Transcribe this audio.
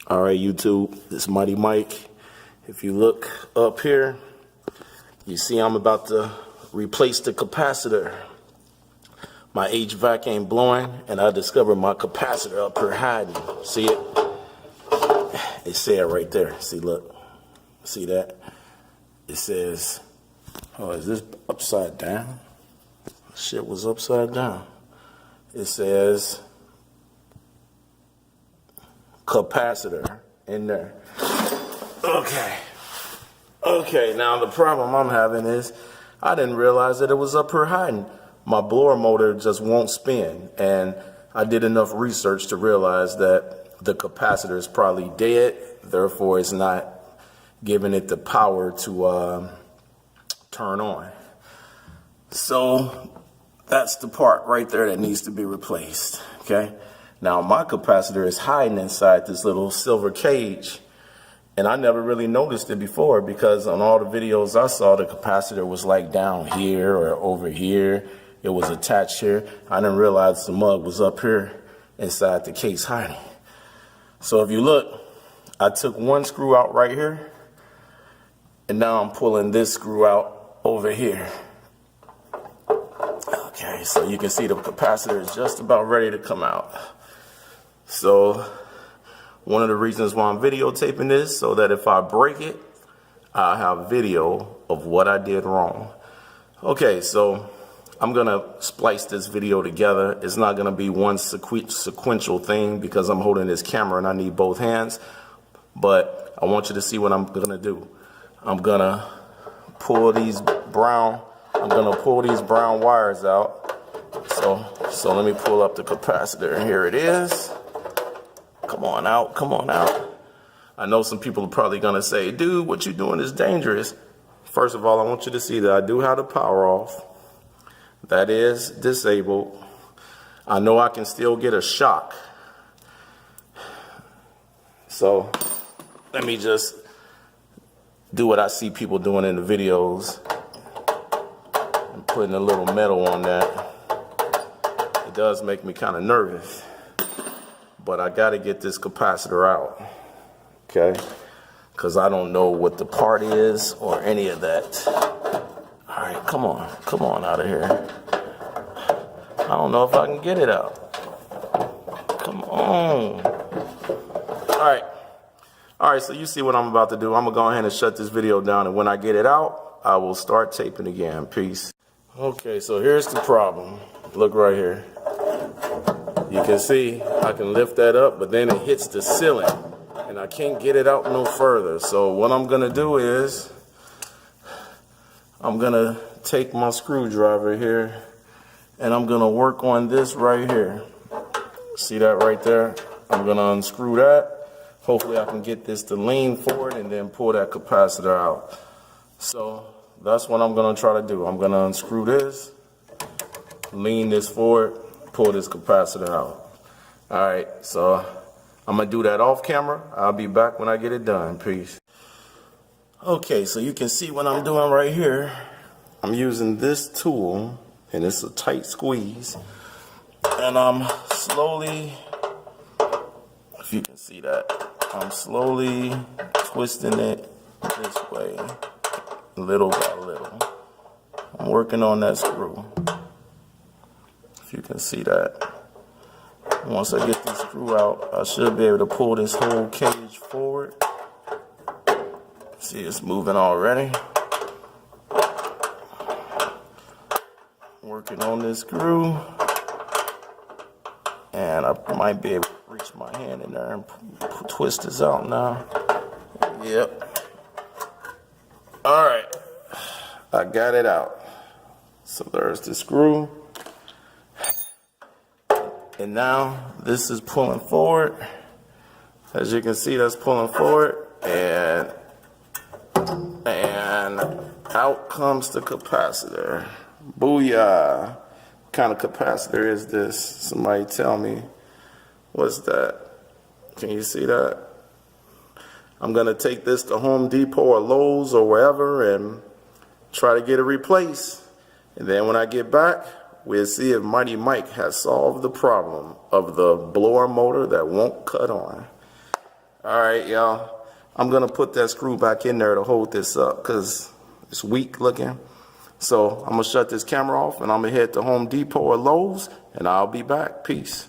All right, YouTube, this Mighty Mike. If you look up here, you see I'm about to replace the capacitor. My HVAC ain't blowing, and I discovered my capacitor up here hiding. See it? It said right there. See, look. See that? It says, oh, is this upside down? Shit was upside down. It says capacitor in there. Okay, now the problem I'm having is I didn't realize that it was up here hiding. My blower motor just won't spin, and I did enough research to realize that the capacitor is probably dead, therefore it's not giving it the power to turn on. So that's the part right there that needs to be replaced, okay? Now my capacitor is hiding inside this little silver cage, and I never really noticed it before because on all the videos I saw, the capacitor was like down here or over here. It was attached here. I didn't realize the mug was up here inside the case hiding. So if you look, I took one screw out right here, and now I'm pulling this screw out over here. Okay, so you can see the capacitor is just about ready to come out. So one of the reasons why I'm videotaping this, so that if I break it, I'll have video of what I did wrong. Okay, so I'm gonna splice this video together. It's not gonna be one sequential thing because I'm holding this camera and I need both hands, but I want you to see what I'm gonna do. I'm gonna pull these brown wires out. So let me pull up the capacitor. Here it is. Come on out, come on out. I know some people are probably gonna say, dude, what you doing is dangerous. First of all, I want you to see that I do have the power off. That is disabled. I know I can still get a shock. So let me just do what I see people doing in the videos and putting a little metal on that. It does make me kind of nervous. But I got to get this capacitor out, okay? Because I don't know what the part is or any of that. All right, come on out of here. I don't know if I can get it out. Come on. All right, so you see what I'm about to do. I'm going to go ahead and shut this video down, and when I get it out, I will start taping again. Peace. Okay, so here's the problem. Look right here. You can see I can lift that up, but then it hits the ceiling and I can't get it out no further. So what I'm gonna do is I'm gonna take my screwdriver here and I'm gonna work on this right here. See that right there? I'm gonna unscrew that. Hopefully I can get this to lean forward and then pull that capacitor out. So that's what I'm gonna try to do. I'm gonna unscrew this, lean this forward, pull this capacitor out. All right, so I'm gonna do that off camera. I'll be back when I get it done. Peace. Okay, so you can see what I'm doing right here. I'm using this tool, and it's a tight squeeze, and I'm slowly, if you can see that, I'm slowly twisting it this way, little by little. I'm working on that screw. If you can see that. Once I get this screw out, I should be able to pull this whole cage forward. See, it's moving already. Working on this screw. And I might be able to reach my hand in there and twist this out now. Yep. All right. I got it out. So there's the screw. And now this is pulling forward. As you can see, that's pulling forward, and out comes the capacitor. Booyah! What kind of capacitor is this? Somebody tell me. What's that? Can you see that? I'm gonna take this to Home Depot or Lowe's or wherever and try to get it replaced. And then when I get back, we'll see if Mighty Mike has solved the problem of the blower motor that won't cut on. All right, y'all. I'm gonna put that screw back in there to hold this up because it's weak looking. So I'm gonna shut this camera off and I'm gonna head to Home Depot or Lowe's and I'll be back. Peace.